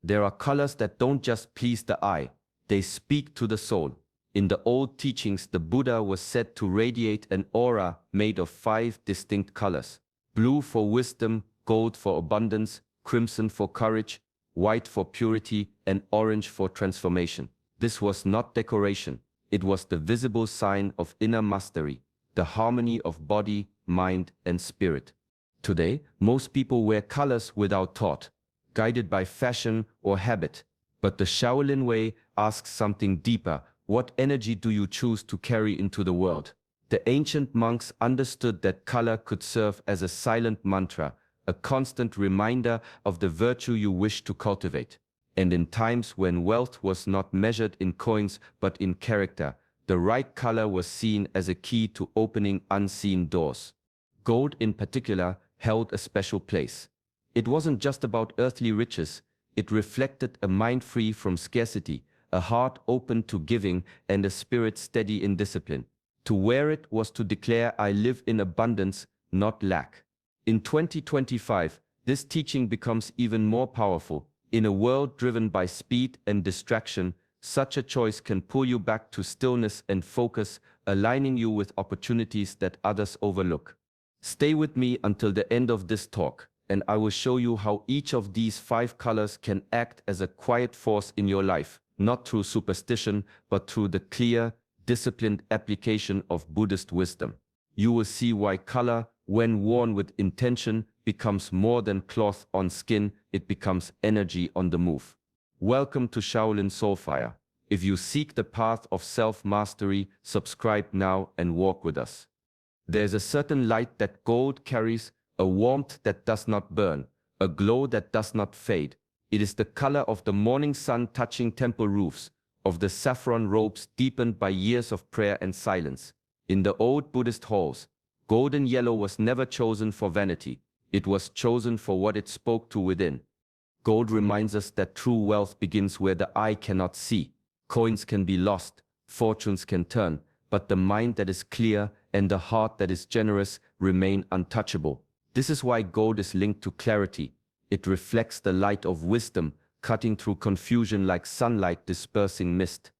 There are colors that don't just please the eye, they speak to the soul. In the old teachings, the Buddha was said to radiate an aura made of 5 distinct colors: blue for wisdom, gold for abundance, crimson for courage, white for purity, and orange for transformation. This was not decoration, it was the visible sign of inner mastery, the harmony of body, mind, and spirit. Today, most people wear colors without thought, guided by fashion or habit. But the Shaolin way asks something deeper. What energy do you choose to carry into the world? The ancient monks understood that color could serve as a silent mantra, a constant reminder of the virtue you wish to cultivate. And in times when wealth was not measured in coins but in character, the right color was seen as a key to opening unseen doors. Gold in particular held a special place. It wasn't just about earthly riches, it reflected a mind free from scarcity, a heart open to giving, and a spirit steady in discipline. To wear it was to declare, I live in abundance, not lack. In 2025, this teaching becomes even more powerful. In a world driven by speed and distraction, such a choice can pull you back to stillness and focus, aligning you with opportunities that others overlook. Stay with me until the end of this talk, and I will show you how each of these 5 colors can act as a quiet force in your life, not through superstition, but through the clear, disciplined application of Buddhist wisdom. You will see why color, when worn with intention, becomes more than cloth on skin, it becomes energy on the move. Welcome to Shaolin Soulfire. If you seek the path of self-mastery, subscribe now and walk with us. There's a certain light that gold carries, a warmth that does not burn, a glow that does not fade. It is the color of the morning sun touching temple roofs, of the saffron robes deepened by years of prayer and silence. In the old Buddhist halls, golden yellow was never chosen for vanity. It was chosen for what it spoke to within. Gold reminds us that true wealth begins where the eye cannot see. Coins can be lost, fortunes can turn, but the mind that is clear and the heart that is generous remain untouchable. This is why gold is linked to clarity. It reflects the light of wisdom, cutting through confusion like sunlight dispersing mist.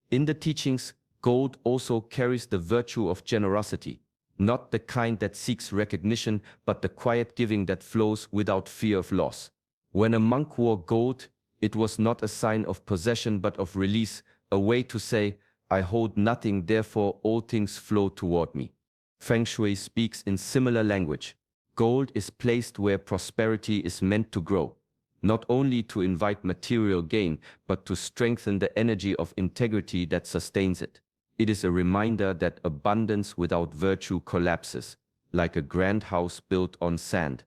In the teachings, gold also carries the virtue of generosity, not the kind that seeks recognition, but the quiet giving that flows without fear of loss. When a monk wore gold, it was not a sign of possession but of release, a way to say, I hold nothing, therefore all things flow toward me. Feng Shui speaks in similar language. Gold is placed where prosperity is meant to grow, not only to invite material gain, but to strengthen the energy of integrity that sustains it. It is a reminder that abundance without virtue collapses, like a grand house built on sand.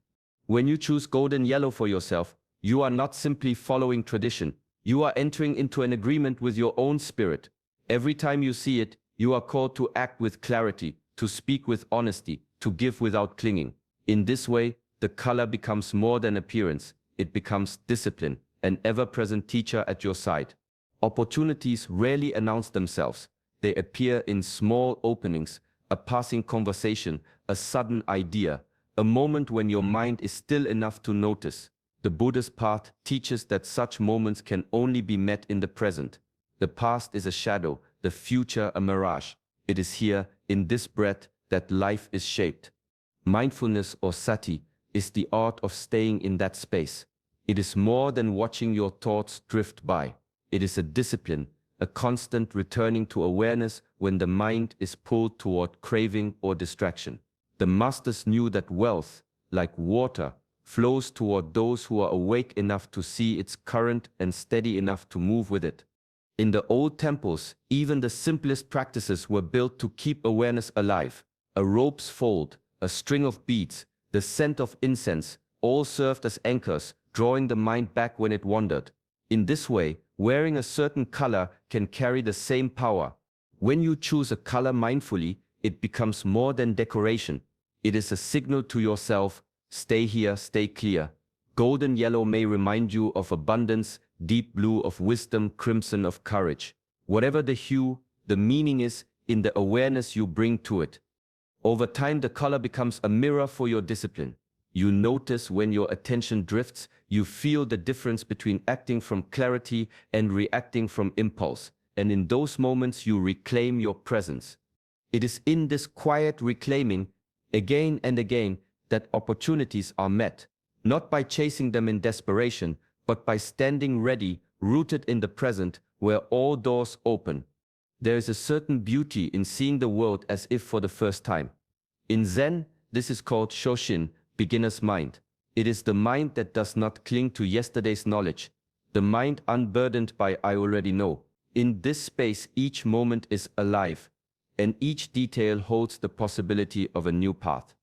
When you choose golden yellow for yourself, you are not simply following tradition, you are entering into an agreement with your own spirit. Every time you see it, you are called to act with clarity, to speak with honesty, to give without clinging. In this way, the color becomes more than appearance, it becomes discipline, an ever-present teacher at your side. Opportunities rarely announce themselves. They appear in small openings, a passing conversation, a sudden idea, a moment when your mind is still enough to notice. The Buddhist path teaches that such moments can only be met in the present. The past is a shadow, the future a mirage. It is here, in this breath, that life is shaped. Mindfulness, or sati, is the art of staying in that space. It is more than watching your thoughts drift by. It is a discipline, a constant returning to awareness when the mind is pulled toward craving or distraction. The masters knew that wealth, like water, flows toward those who are awake enough to see its current and steady enough to move with it. In the old temples, even the simplest practices were built to keep awareness alive. A rope's fold, a string of beads, the scent of incense, all served as anchors, drawing the mind back when it wandered. In this way, wearing a certain color can carry the same power. When you choose a color mindfully, it becomes more than decoration. It is a signal to yourself, stay here, stay clear. Golden yellow may remind you of abundance, deep blue of wisdom, crimson of courage. Whatever the hue, the meaning is in the awareness you bring to it. Over time, the color becomes a mirror for your discipline. You notice when your attention drifts, you feel the difference between acting from clarity and reacting from impulse, and in those moments you reclaim your presence. It is in this quiet reclaiming, again and again, that opportunities are met, not by chasing them in desperation, but by standing ready, rooted in the present, where all doors open. There is a certain beauty in seeing the world as if for the first time. In Zen, this is called Shoshin, beginner's mind. It is the mind that does not cling to yesterday's knowledge, the mind unburdened by I already know. In this space, each moment is alive, and each detail holds the possibility of a new path.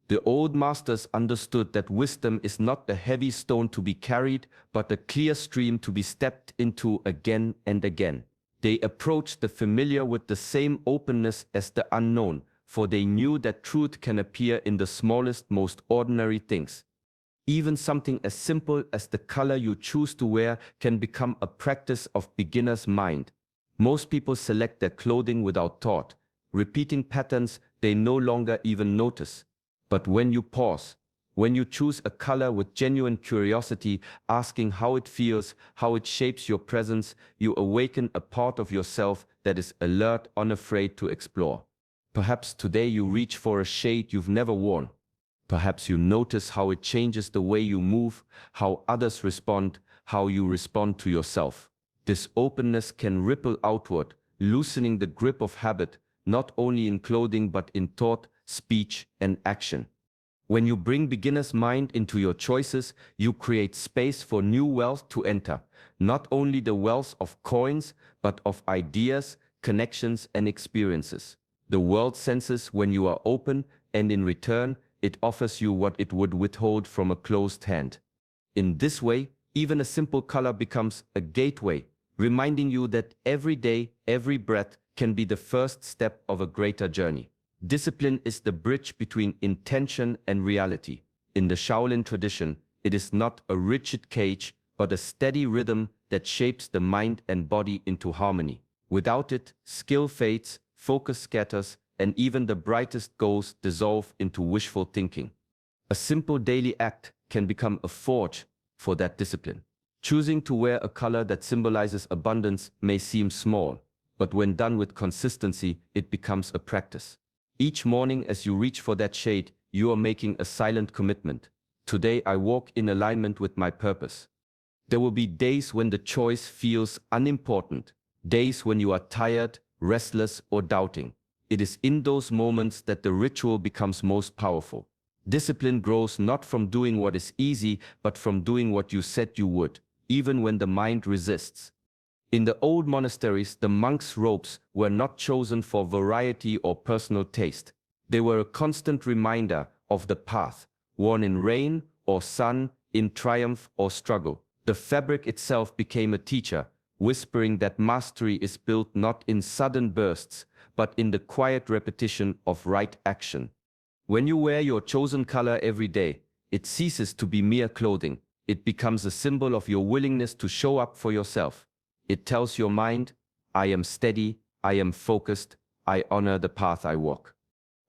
The old masters understood that wisdom is not the heavy stone to be carried, but a clear stream to be stepped into again and again. They approached the familiar with the same openness as the unknown, for they knew that truth can appear in the smallest, most ordinary things. Even something as simple as the color you choose to wear can become a practice of beginner's mind. Most people select their clothing without thought, repeating patterns they no longer even notice. But when you pause, when you choose a color with genuine curiosity, asking how it feels, how it shapes your presence, you awaken a part of yourself that is alert, unafraid to explore. Perhaps today you reach for a shade you've never worn. Perhaps you notice how it changes the way you move, how others respond, how you respond to yourself. This openness can ripple outward, loosening the grip of habit, not only in clothing but in thought, speech, and action. When you bring beginner's mind into your choices, you create space for new wealth to enter, not only the wealth of coins, but of ideas, connections, and experiences. The world senses when you are open, and in return, it offers you what it would withhold from a closed hand. In this way, even a simple color becomes a gateway, reminding you that every day, every breath can be the first step of a greater journey. Discipline is the bridge between intention and reality. In the Shaolin tradition, it is not a rigid cage, but a steady rhythm that shapes the mind and body into harmony. Without it, skill fades, focus scatters, and even the brightest goals dissolve into wishful thinking. A simple daily act can become a forge for that discipline. Choosing to wear a color that symbolizes abundance may seem small, but when done with consistency, it becomes a practice. Each morning as you reach for that shade, you are making a silent commitment. Today I walk in alignment with my purpose. There will be days when the choice feels unimportant, days when you are tired, restless, or doubting. It is in those moments that the ritual becomes most powerful. Discipline grows not from doing what is easy, but from doing what you said you would, even when the mind resists. In the old monasteries, the monks' robes were not chosen for variety or personal taste. They were a constant reminder of the path, worn in rain or sun, in triumph or struggle. The fabric itself became a teacher, whispering that mastery is built not in sudden bursts, but in the quiet repetition of right action. When you wear your chosen color every day, it ceases to be mere clothing. It becomes a symbol of your willingness to show up for yourself. It tells your mind, I am steady, I am focused, I honor the path I walk.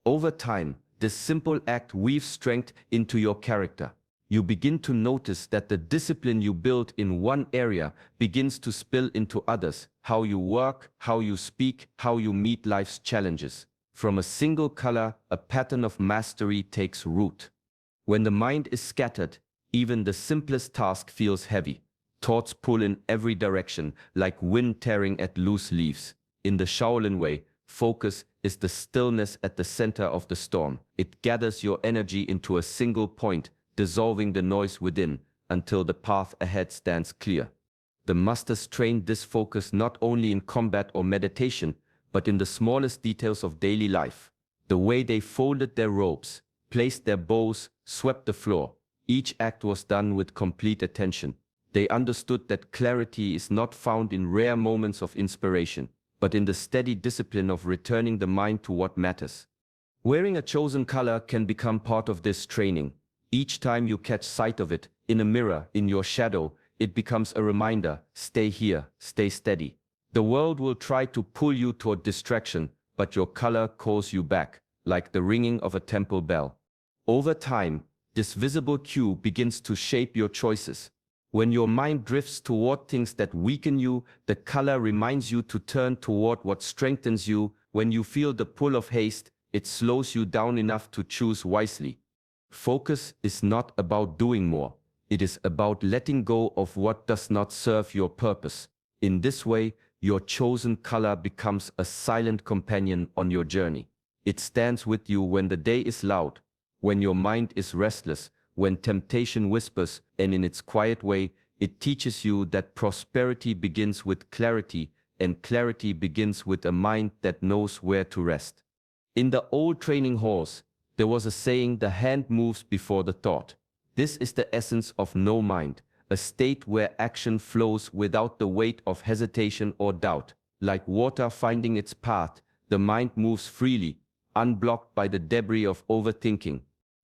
Over time, this simple act weaves strength into your character. You begin to notice that the discipline you build in one area begins to spill into others, how you work, how you speak, how you meet life's challenges. From a single color, a pattern of mastery takes root. When the mind is scattered, even the simplest task feels heavy. Thoughts pull in every direction, like wind tearing at loose leaves. In the Shaolin way, focus is the stillness at the center of the storm. It gathers your energy into a single point, dissolving the noise within, until the path ahead stands clear. The masters trained this focus not only in combat or meditation, but in the smallest details of daily life. The way they folded their robes, placed their bows, swept the floor. Each act was done with complete attention. They understood that clarity is not found in rare moments of inspiration, but in the steady discipline of returning the mind to what matters. Wearing a chosen color can become part of this training. Each time you catch sight of it, in a mirror, in your shadow, it becomes a reminder, stay here, stay steady. The world will try to pull you toward distraction, but your color calls you back, like the ringing of a temple bell. Over time, This visible cue begins to shape your choices. When your mind drifts toward things that weaken you, the color reminds you to turn toward what strengthens you. When you feel the pull of haste, it slows you down enough to choose wisely. Focus is not about doing more. It is about letting go of what does not serve your purpose. In this way, your chosen color becomes a silent companion on your journey. It stands with you when the day is loud, when your mind is restless, when temptation whispers, and in its quiet way, it teaches you that prosperity begins with clarity, and clarity begins with a mind that knows where to rest. In the old training halls, there was a saying, "The hand moves before the thought." This is the essence of no mind, a state where action flows without the weight of hesitation or doubt. Like water finding its path, the mind moves freely, unblocked by the debris of overthinking.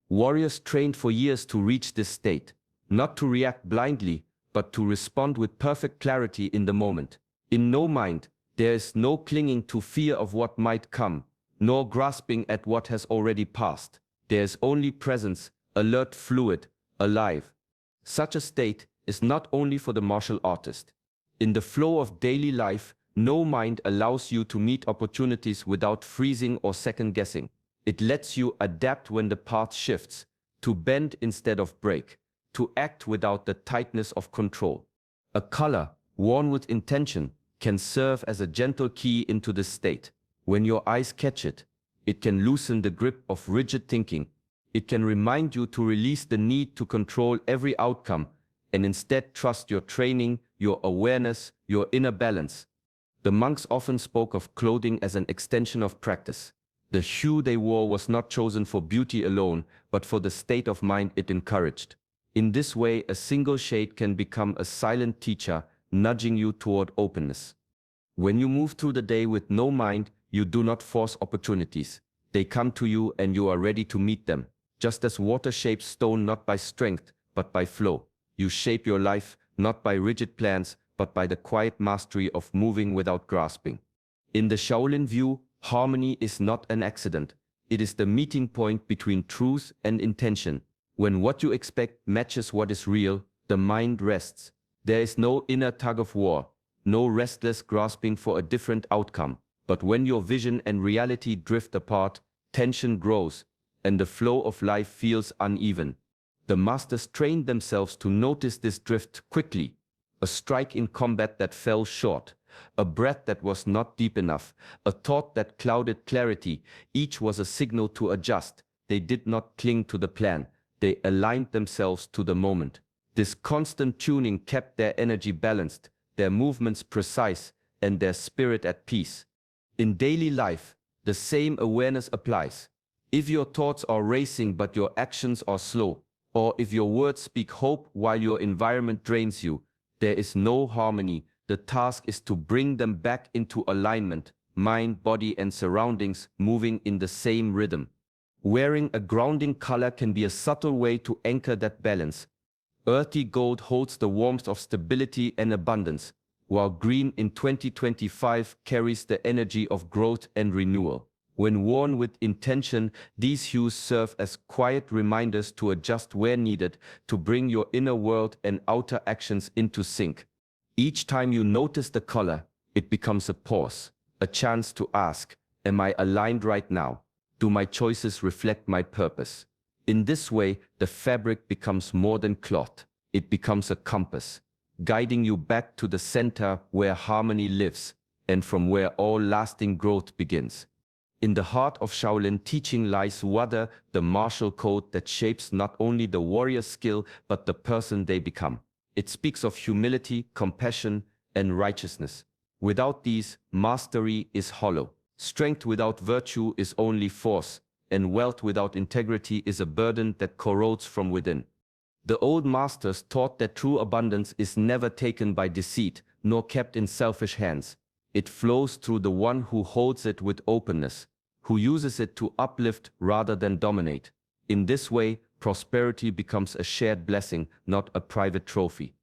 Warriors trained for years to reach this state, not to react blindly, but to respond with perfect clarity in the moment. In no mind, there is no clinging to fear of what might come, nor grasping at what has already passed. There is only presence, alert, fluid, alive. Such a state is not only for the martial artist. In the flow of daily life, no mind allows you to meet opportunities without freezing or second-guessing. It lets you adapt when the path shifts, to bend instead of break, to act without the tightness of control. A color, worn with intention, can serve as a gentle key into this state. When your eyes catch it, it can loosen the grip of rigid thinking. It can remind you to release the need to control every outcome and instead trust your training, your awareness, your inner balance. The monks often spoke of clothing as an extension of practice. The hue they wore was not chosen for beauty alone, but for the state of mind it encouraged. In this way, a single shade can become a silent teacher, nudging you toward openness. When you move through the day with no mind, you do not force opportunities. They come to you and you are ready to meet them. Just as water shapes stone not by strength, but by flow. You shape your life, not by rigid plans, but by the quiet mastery of moving without grasping. In the Shaolin view, harmony is not an accident. It is the meeting point between truth and intention. When what you expect matches what is real, the mind rests. There is no inner tug of war, no restless grasping for a different outcome. But when your vision and reality drift apart, tension grows, and the flow of life feels uneven. The masters trained themselves to notice this drift quickly. A strike in combat that fell short, a breath that was not deep enough, a thought that clouded clarity, each was a signal to adjust. They did not cling to the plan, they aligned themselves to the moment. This constant tuning kept their energy balanced, their movements precise, and their spirit at peace. In daily life, the same awareness applies. If your thoughts are racing but your actions are slow, or if your words speak hope while your environment drains you, there is no harmony. The task is to bring them back into alignment, mind, body, and surroundings moving in the same rhythm. Wearing a grounding color can be a subtle way to anchor that balance. Earthy gold holds the warmth of stability and abundance, while green in 2025 carries the energy of growth and renewal. When worn with intention, these hues serve as quiet reminders to adjust where needed, to bring your inner world and outer actions into sync. Each time you notice the color, it becomes a pause, a chance to ask, am I aligned right now? Do my choices reflect my purpose? In this way, the fabric becomes more than cloth. It becomes a compass, guiding you back to the center where harmony lives, and from where all lasting growth begins. In the heart of Shaolin teaching lies Wǔdé, the martial code that shapes not only the warrior's skill, but the person they become. It speaks of humility, compassion, and righteousness. Without these, mastery is hollow. Strength without virtue is only force, and wealth without integrity is a burden that corrodes from within. The old masters taught that true abundance is never taken by deceit, nor kept in selfish hands. It flows through the one who holds it with openness, who uses it to uplift rather than dominate. In this way, prosperity becomes a shared blessing, not a private trophy.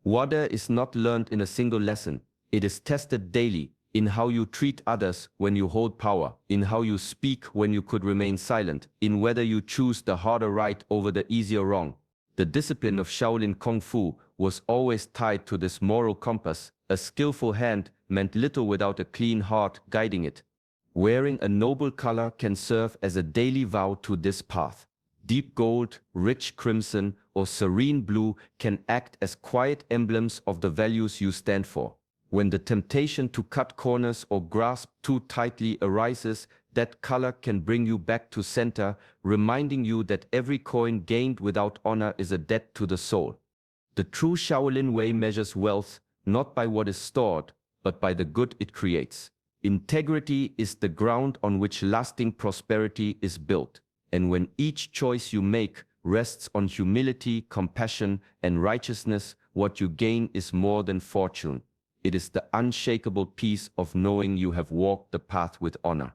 Wǔdé is not learned in a single lesson. It is tested daily, in how you treat others when you hold power, in how you speak when you could remain silent, in whether you choose the harder right over the easier wrong. The discipline of Shaolin Kung Fu was always tied to this moral compass. A skillful hand meant little without a clean heart guiding it. Wearing a noble color can serve as a daily vow to this path. Deep gold, rich crimson, or serene blue can act as quiet emblems of the values you stand for. When the temptation to cut corners or grasp too tightly arises, that color can bring you back to center, reminding you that every coin gained without honor is a debt to the soul. The true Shaolin way measures wealth not by what is stored, but by the good it creates. Integrity is the ground on which lasting prosperity is built, and when each choice you make rests on humility, compassion, and righteousness, what you gain is more than fortune. It is the unshakable peace of knowing you have walked the path with honor.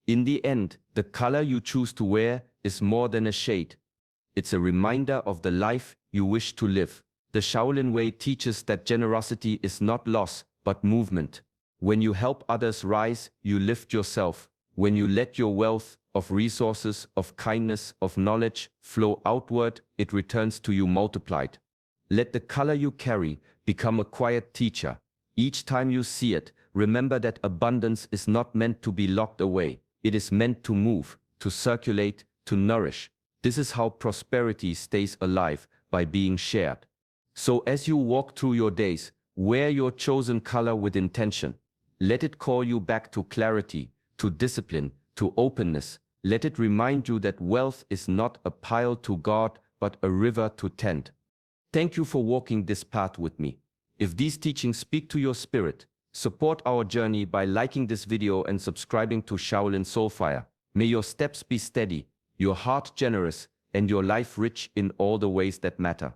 In the end, the color you choose to wear is more than a shade. It's a reminder of the life you wish to live. The Shaolin way teaches that generosity is not loss, but movement. When you help others rise, you lift yourself. When you let your wealth of resources, of kindness, of knowledge flow outward, it returns to you multiplied. Let the color you carry become a quiet teacher. Each time you see it, remember that abundance is not meant to be locked away. It is meant to move, to circulate, to nourish. This is how prosperity stays alive, by being shared. So as you walk through your days, wear your chosen color with intention. Let it call you back to clarity, to discipline, to openness. Let it remind you that wealth is not a pile to guard, but a river to tend. Thank you for walking this path with me. If these teachings speak to your spirit, support our journey by liking this video and subscribing to Shaolin Soulfire. May your steps be steady, your heart generous, and your life rich in all the ways that matter.